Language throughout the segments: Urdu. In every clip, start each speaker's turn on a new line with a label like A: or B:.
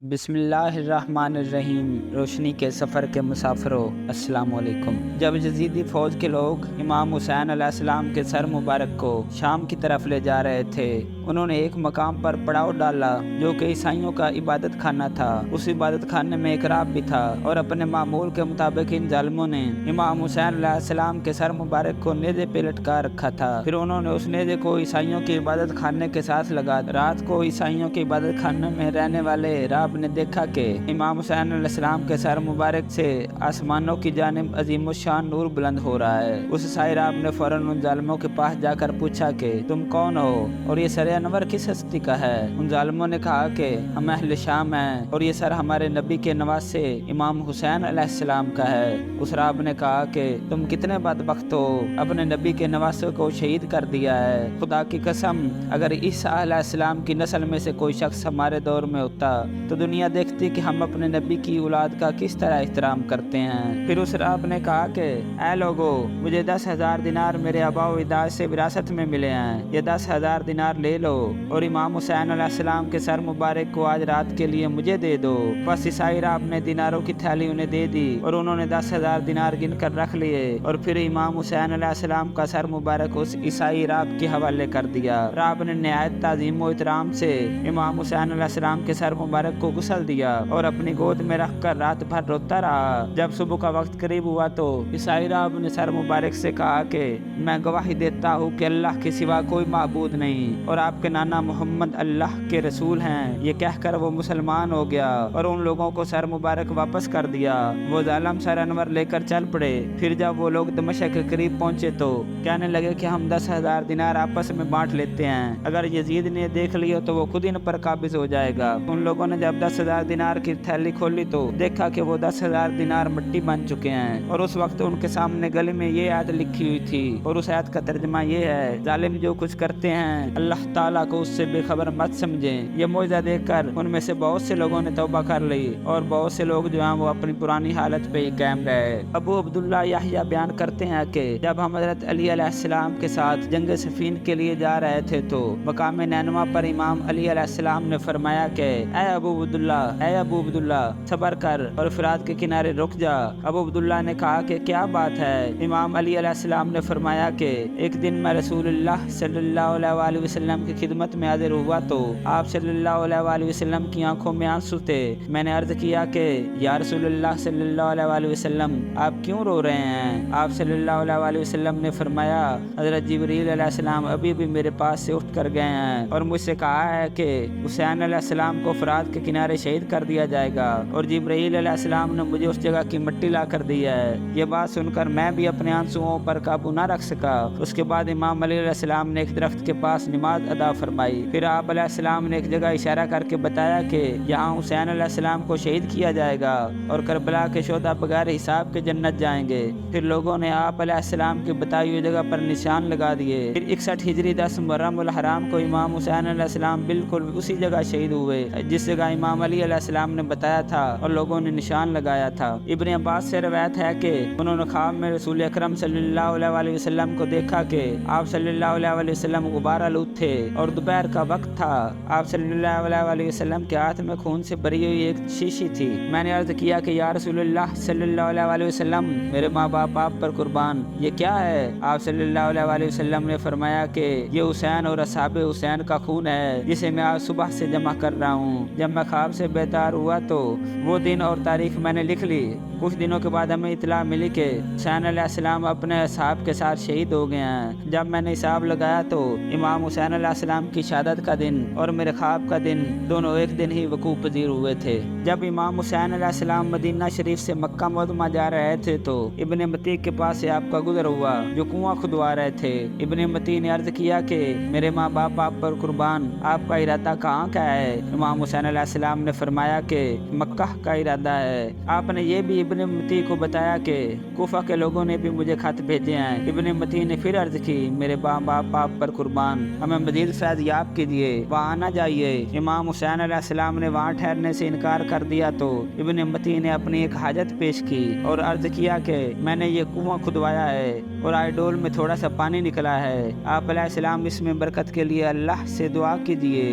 A: بسم اللہ الرحمن الرحیم۔ روشنی کے سفر کے مسافروں، السلام علیکم۔ جب یزیدی فوج کے لوگ امام حسین علیہ السلام کے سر مبارک کو شام کی طرف لے جا رہے تھے، انہوں نے ایک مقام پر پڑاؤ ڈالا جو کہ عیسائیوں کا عبادت خانہ تھا۔ اس عبادت خانے میں ایک راب بھی تھا اور اپنے معمول کے مطابق ان ظالموں نے امام حسین علیہ السلام کے سر مبارک کو نیزے پہ لٹکا رکھا تھا۔ پھر انہوں نے اس نیزے کو عیسائیوں کی عبادت خانے کے ساتھ لگا دیا۔ رات کو عیسائیوں کی عبادت خانے میں رہنے والے راب نے دیکھا کہ امام حسین علیہ السلام کے سر مبارک سے آسمانوں کی جانب عظیم الشان نور بلند ہو رہا ہے۔ اس عیسائی راب نے فوراً ان ظالموں کے پاس جا کر پوچھا کہ تم کون ہو اور یہ سر انور کس ہستی کا ہے؟ ان ظالموں نے کہا کہ ہم اہل شام ہیں اور یہ سر ہمارے نبی کے نواسے امام حسین علیہ السلام کا ہے۔ اس راب نے کہا کہ تم کتنے بدبخت ہو، اپنے نبی کے نواسے کو شہید کر دیا ہے۔ خدا کی قسم، اگر عیسیٰ علیہ السلام کی نسل میں سے کوئی شخص ہمارے دور میں ہوتا تو دنیا دیکھتی کہ ہم اپنے نبی کی اولاد کا کس طرح احترام کرتے ہیں۔ پھر اس راب نے کہا کہ اے لوگو، مجھے 10,000 دینار میرے آباء و اجداد سے وراثت میں ملے ہیں، یہ 10,000 دینار لے لو اور امام حسین علیہ السلام کے سر مبارک کو آج رات کے لیے مجھے دے دو۔ بس عیسائی راب نے دیناروں کی تھیلی انہیں دے دی اور انہوں نے 10,000 دینار گن کر رکھ لیے اور پھر امام حسین علیہ السلام کا سر مبارک اس عیسائی راب کے حوالے کر دیا۔ راب نے نہایت تعظیم و احترام سے امام حسین علیہ السلام کے سر مبارک کو غسل دیا اور اپنی گود میں رکھ کر رات بھر روتا رہا۔ جب صبح کا وقت قریب ہوا تو عیسائی راب نے سر مبارک سے کہا کہ میں گواہی دیتا ہوں کہ اللہ کے سوا کوئی معبود نہیں اور آپ کے نانا محمد اللہ کے رسول ہیں۔ یہ کہہ کر وہ مسلمان ہو گیا اور ان لوگوں کو سر مبارک واپس کر دیا۔ وہ ظالم سر انور لے کر چل پڑے۔ پھر جب وہ لوگ دمشق کے قریب پہنچے تو کہنے لگے کہ ہم 10,000 دینار آپس میں بانٹ لیتے ہیں، اگر یزید نے دیکھ لیا تو وہ خود ان پر قابض ہو جائے گا۔ ان لوگوں نے جب 10,000 دینار کی تھیلی کھولی تو دیکھا کہ وہ 10,000 دینار مٹی بن چکے ہیں اور اس وقت ان کے سامنے گلے میں یہ آیت لکھی ہوئی تھی اور اس آیت کا ترجمہ یہ ہے: ظالم جو کچھ کرتے ہیں اللہ تعالیٰ کو اس سے بے خبر مت سمجھیں۔ یہ معجزہ دیکھ کر ان میں سے بہت سے لوگوں نے توبہ کر لی اور بہت سے لوگ جو ہیں وہ اپنی پرانی حالت پہ ہی قائم رہے۔ ابو عبداللہ یحییٰ بیان کرتے ہیں کہ جب ہم حضرت علی علیہ السلام کے ساتھ جنگ صفین کے لیے جا رہے تھے تو مقام نینوا پر امام علی علیہ السلام نے فرمایا کہ اے ابو عبداللہ صبر کر اور فرات کے کنارے رک جا۔ ابو عبداللہ نے کہا کہ کیا بات ہے؟ امام علی علیہ السلام نے فرمایا کہ ایک دن میں رسول اللہ صلی اللہ علیہ وآلہ وسلم کی خدمت میں حاضر ہوا تو آپ صلی اللہ علیہ وآلہ وسلم کی آنکھوں میں آنسو تھے۔ میں نے عرض کیا کہ یا رسول اللہ صلی اللہ علیہ وآلہ وسلم، آپ کیوں رو رہے ہیں؟ آپ صلی اللہ علیہ وآلہ وسلم نے فرمایا حضرت جبریل علیہ السلام ابھی بھی میرے پاس سے اٹھ کر گئے ہیں اور مجھ سے کہا ہے کہ حسین علیہ السلام کو فرات کے کنارے شہید کر دیا جائے گا اور جبرائیل علیہ السلام نے مجھے اس جگہ کی مٹی لا کر دی ہے۔ یہ بات سن کر میں بھی اپنے آنسوؤں پر قابو نہ رکھ سکا۔ اس کے بعد امام علی علیہ السلام نے ایک درخت کے پاس نماز ادا فرمائی۔ پھر آپ علیہ السلام نے ایک جگہ اشارہ کر کے بتایا کہ یہاں حسین علیہ السلام کو شہید کیا جائے گا اور کربلا کے شہداء بغیر حساب کے جنت جائیں گے۔ پھر لوگوں نے آپ علیہ السلام کی بتائی ہوئی جگہ پر نشان لگا دیے۔ پھر 61 ہجری 10 محرم الحرام کو امام حسین علیہ السلام بالکل اسی جگہ شہید ہوئے جس جگہ امام علی علیہ السلام نے بتایا تھا اور لوگوں نے نشان لگایا تھا۔ ابن عباس سے روایت ہے کہ انہوں نے خواب میں رسول اکرم صلی اللہ علیہ وآلہ وسلم کو دیکھا کہ آپ صلی اللہ علیہ وآلہ وسلم غبار آلود تھے اور دوپہر کا وقت تھا۔ آپ صلی اللہ علیہ وآلہ وسلم کے ہاتھ میں خون سے بھری ہوئی ایک شیشی تھی۔ میں نے عرض کیا کہ یا رسول اللہ صلی اللہ علیہ وآلہ وسلم، میرے ماں باپ آپ پر قربان، یہ کیا ہے؟ آپ صلی اللہ علیہ وآلہ وسلم نے فرمایا کہ یہ حسین اور اصحاب حسین کا خون ہے جسے میں آج صبح سے جمع کر رہا ہوں۔ جب میں خواب سے بیدار ہوا تو وہ دن اور تاریخ میں نے لکھ لی۔ کچھ دنوں کے بعد ہمیں اطلاع ملی کہ حسین علیہ السلام اپنے اصحاب کے ساتھ شہید ہو گئے ہیں۔ جب میں نے حساب لگایا تو امام حسین علیہ السلام کی شہادت کا دن اور میرے خواب کا دن دونوں ایک دن ہی وقوع پذیر ہوئے تھے۔ جب امام حسین علیہ السلام مدینہ شریف سے مکہ معظمہ جا رہے تھے تو ابن متی کے پاس سے آپ کا گزر ہوا جو کنواں کھدوا رہے تھے۔ ابن متی نے عرض کیا کہ میرے ماں باپ آپ پر قربان، آپ کا ارادہ کہاں کا ہے؟ امام حسین علیہ السلام نے فرمایا کہ مکہ کا ارادہ ہے۔ آپ نے یہ بھی ابن متی کو بتایا کہ کوفہ کے لوگوں نے بھی مجھے خط بھیجے ہیں۔ ابن متی نے پھر عرض کی میرے ماں باپ آپ پر قربان، ہمیں مزید فیض یاب کیجیے، وہاں نہ جائیے۔ امام حسین علیہ السلام نے وہاں ٹھہرنے سے انکار کر دیا تو ابن متی نے اپنی ایک حاجت پیش کی اور عرض کیا کہ میں نے یہ کنواں کھدوایا ہے اور آئے ڈول میں تھوڑا سا پانی نکلا ہے، آپ علیہ السلام اس میں برکت کے لیے اللہ سے دعا کیجیے۔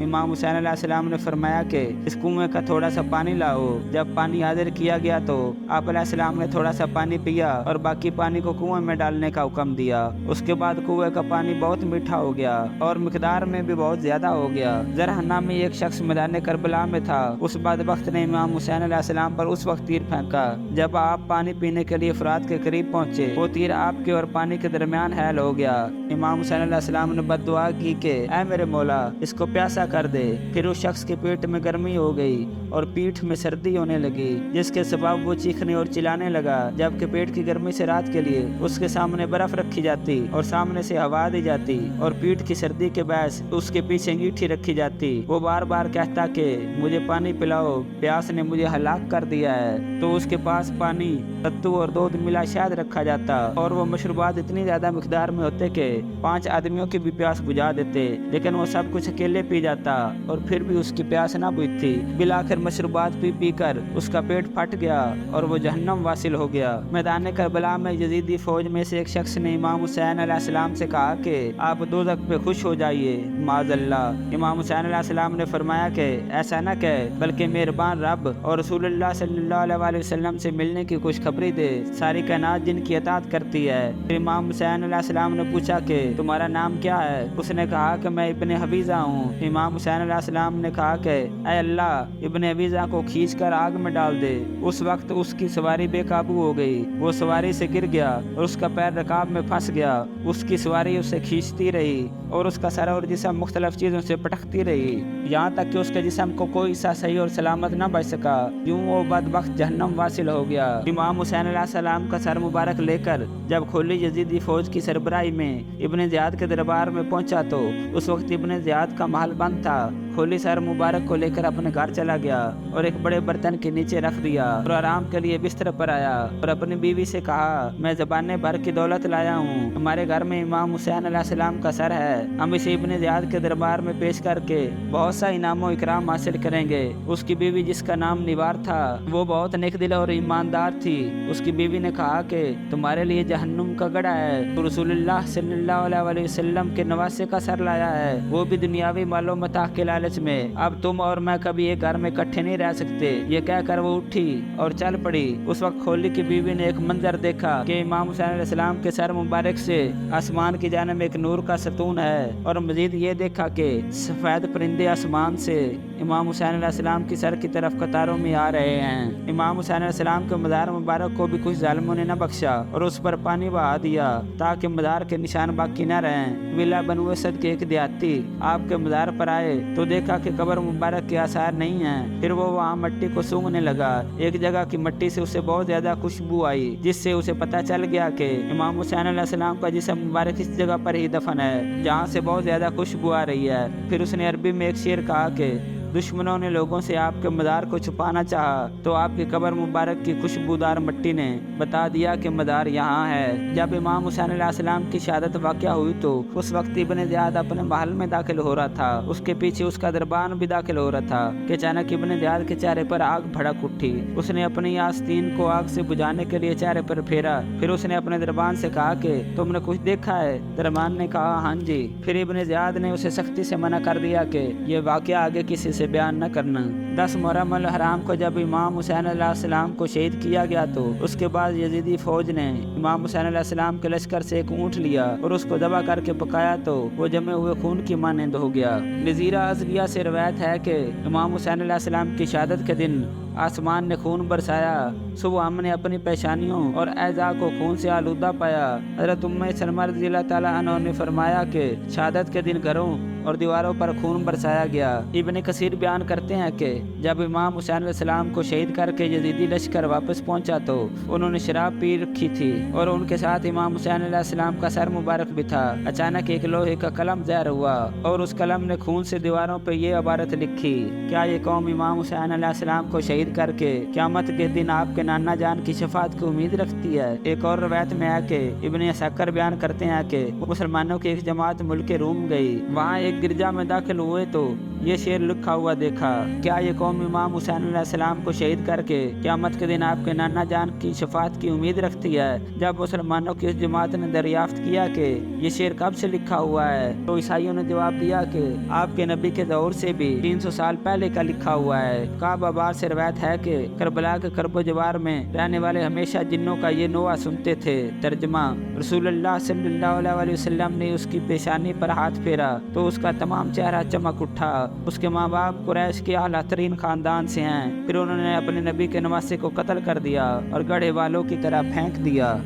A: امام حسین علیہ السلام نے فرمایا کہ کہ اس کنویں کا تھوڑا سا پانی لاؤ۔ جب پانی حاضر کیا گیا تو آپ علیہ السلام نے تھوڑا سا پانی پیا اور باقی پانی کو کنویں میں ڈالنے کا حکم دیا۔ اس کے بعد کنویں کا پانی بہت میٹھا ہو گیا اور مقدار میں بھی بہت زیادہ ہو گیا۔ زرہ نامی ایک شخص میدان کربلا میں تھا۔ اس بدبخت نے امام حسین علیہ السلام پر اس وقت تیر پھینکا جب آپ پانی پینے کے لیے فرات کے قریب پہنچے۔ وہ تیر آپ کے اور پانی کے درمیان حائل ہو گیا۔ امام حسین علیہ السلام نے بد دعا کی کہ اے میرے مولا، اس کو پیاسا کر دے۔ پھر اس شخص کے پیٹ میں گرمی ہو گئی اور پیٹھ میں سردی ہونے لگی، جس کے سبب وہ چیخنے اور چلانے لگا، جبکہ پیٹ کی گرمی سے رات کے لیے اس کے سامنے برف رکھی جاتی اور سامنے سے ہوا دی جاتی اور پیٹھ کی سردی کے باعث اس کے پیچھے انگیٹھی رکھی جاتی۔ وہ بار بار کہتا کہ مجھے پانی پلاؤ، پیاس نے مجھے ہلاک کر دیا ہے، تو اس کے پاس پانی، ستو اور دودھ ملا شہد رکھا جاتا اور وہ مشروبات اتنی زیادہ مقدار میں ہوتے کہ 5 آدمیوں کی بھی پیاس بجھا دیتے، لیکن وہ سب کچھ اکیلے پی جاتا اور پھر بھی اس کی پیاس نہ بجھتی۔ بالآخر مشروبات پی پی کر اس کا پیٹ پھٹ گیا اور وہ جہنم واصل ہو گیا۔ میدان کربلا میں یزیدی فوج میں سے ایک شخص نے امام حسین علیہ السلام سے کہا کہ آپ دوزخ پہ خوش ہو جائیے، معاذ اللہ۔ امام حسین علیہ السلام نے فرمایا کہ ایسا نہ کہے، بلکہ مہربان رب اور رسول اللہ صلی اللہ علیہ وسلم سے ملنے کی خوشخبری دے، ساری کائنات جن کی اطاعت کرتی ہے۔ پھر امام حسین علیہ السلام نے پوچھا کہ تمہارا نام کیا ہے؟ اس نے کہا کہ میں ابن حبیزہ ہوں۔ امام حسین علیہ السلام نے کہا کہ اے اللہ، ابن حبیزہ کو کھینچ کر آگ میں ڈال دے۔ اس وقت اس کی سواری بے قابو ہو گئی، وہ سواری سے گر گیا اور اس کا پیر رکاب میں پھنس گیا۔ اس کی سواری اسے کھینچتی رہی اور اس کا سر اور جسم مختلف چیزوں سے پٹکتی رہی، یہاں تک کہ اس کے جسم کو کوئی حصہ صحیح اور سلامت نہ بچ سکا۔ یوں وہ بدبخت جہنم واصل ہو گیا۔ امام حسین علیہ السلام کا سر مبارک لے کر جب کھولی یزیدی فوج کی سربراہی میں ابن زیاد کے دربار میں پہنچا تو اس وقت ابن زیاد کا محل بند تھا۔ کھولی سر مبارک کو لے کر اپنے گھر چلا گیا اور ایک بڑے برتن کے نیچے رکھ دیا اور آرام کے لیے بستر پر آیا اور اپنی بیوی سے کہا میں زبانے بھر کی دولت لایا ہوں، ہمارے گھر میں امام حسین علیہ السلام کا سر ہے، ہم اسے ابن زیاد کے دربار میں پیش کر کے بہت سا انعام و اکرام حاصل کریں گے۔ اس کی بیوی جس کا نام نیوار تھا وہ بہت نیک دل اور ایماندار تھی۔ اس کی بیوی نے کہا کہ تمہارے لیے جہنم کا گڑھا ہے، تو رسول اللہ صلی اللہ علیہ وسلم کے نواسے کا سر لایا ہے، وہ بھی دنیاوی مال و متاع کے لالچ میں، اب تم اور میں کبھی ایک گھر میں اکٹھے نہیں رہ سکتے۔ یہ کہہ کر وہ اٹھی اور چل پڑی۔ اس وقت کھولی کی بیوی نے ایک منظر دیکھا کہ امام حسین علیہ السلام کے سر مبارک سے آسمان کی جانب ایک نور کا ستون ہے، اور مزید یہ دیکھا کہ سفید پرندے آسمان سے امام حسین علیہ السلام کی سر کی طرف قطاروں میں آ رہے ہیں۔ امام حسین علیہ السلام کے مزار مبارک کو بھی کچھ ظالموں نے نہ بخشا اور اس پر پانی بہا دیا تاکہ مزار کے نشان باقی نہ رہیں۔ ویلا بنو اسد کے ایک دیہاتی آپ کے مزار پر آئے تو دیکھا کہ قبر مبارک کے آثار نہیں ہیں۔ پھر وہ وہاں مٹی کو سونگھنے لگا۔ ایک جگہ کی مٹی سے اسے بہت زیادہ خوشبو آئی، جس سے اسے پتہ چل گیا کہ امام حسین علیہ السلام کا جسم مبارک اس جگہ پر ہی دفن ہے جہاں سے بہت زیادہ خوشبو آ رہی ہے۔ پھر اس نے عربی میں ایک شعر کہا کہ دشمنوں نے لوگوں سے آپ کے مزار کو چھپانا چاہا تو آپ کی قبر مبارک کی خوشبودار مٹی نے بتا دیا کہ مزار یہاں ہے۔ جب امام حسین علیہ السلام کی شہادت واقع ہوئی تو اس وقت ابن زیاد اپنے محل میں داخل ہو رہا تھا، اس کے پیچھے اس کا دربان بھی داخل ہو رہا تھا کہ اچانک ابن زیاد کے چہرے پر آگ بھڑک اٹھی۔ اس نے اپنی آستین کو آگ سے بجھانے کے لیے چہرے پر پھیرا۔ پھر اس نے اپنے دربان سے کہا کہ تم نے کچھ دیکھا ہے؟ دربان نے کہا ہاں جی۔ پھر ابن زیاد نے اسے سختی سے منع کر دیا کہ یہ واقعہ آگے کسی سے بیان نہ کرنا۔ 10 محرم الحرام کو جب امام حسین علیہ السلام کو شہید کیا گیا تو اس کے بعد یزیدی فوج نے امام حسین علیہ السلام کے لشکر سے ایک اونٹ لیا اور اس کو ذبح کر کے پکایا تو وہ جمے ہوئے خون کی مانند ہو گیا۔ نظیرہ ازلیہ سے روایت ہے کہ امام حسین علیہ السلام کی شہادت کے دن آسمان نے خون برسایا۔ صبح ہم نے اپنی پیشانیوں اور اعضاء کو خون سے آلودہ پایا۔ حضرت ام سلمہ رضی اللہ تعالیٰ عنہ نے فرمایا کہ شہادت کے دن گھروں اور دیواروں پر خون برسایا گیا۔ ابن کثیر بیان کرتے ہیں کہ جب امام حسین علیہ السلام کو شہید کر کے یزیدی لشکر واپس پہنچا تو انہوں نے شراب پی رکھی تھی اور ان کے ساتھ امام حسین علیہ السلام کا سر مبارک بھی تھا۔ اچانک ایک لوہے کا قلم ظاہر ہوا اور اس قلم نے خون سے دیواروں پہ یہ عبارت لکھی، کیا یہ قوم امام حسین علیہ السلام کو شہید کر کے قیامت کے دن آپ کے نانا جان کی شفاعت کی امید رکھتی ہے؟ ایک اور روایت میں ہے کہ ابن عساکر بیان کرتے ہیں کہ مسلمانوں کی ایک جماعت ملک روم گئی، وہاں ایک جب گرجا میں داخل ہوئے تو یہ شعر لکھا ہوا دیکھا، کیا یہ قوم امام حسین علیہ السلام کو شہید کر کے قیامت کے دن آپ کے نانا جان کی شفاعت کی امید رکھتی ہے؟ جب مسلمانوں کی اس جماعت نے دریافت کیا کہ یہ شعر کب سے لکھا ہوا ہے تو عیسائیوں نے جواب دیا کہ آپ کے نبی کے دور سے بھی 300 سال پہلے کا لکھا ہوا ہے۔ کعب عبار سے روایت ہے کہ کربلا کے کرب و جوار میں رہنے والے ہمیشہ جنوں کا یہ نوحہ سنتے تھے۔ ترجمہ: رسول اللہ صلی اللہ علیہ وسلم نے اس کی پیشانی پر ہاتھ پھیرا تو اس کا تمام چہرہ چمک اٹھا۔ اس کے ماں باپ قریش کے اعلیٰ ترین خاندان سے ہیں۔ پھر انہوں نے اپنے نبی کے نواسے کو قتل کر دیا اور گڑھے والوں کی طرح پھینک دیا۔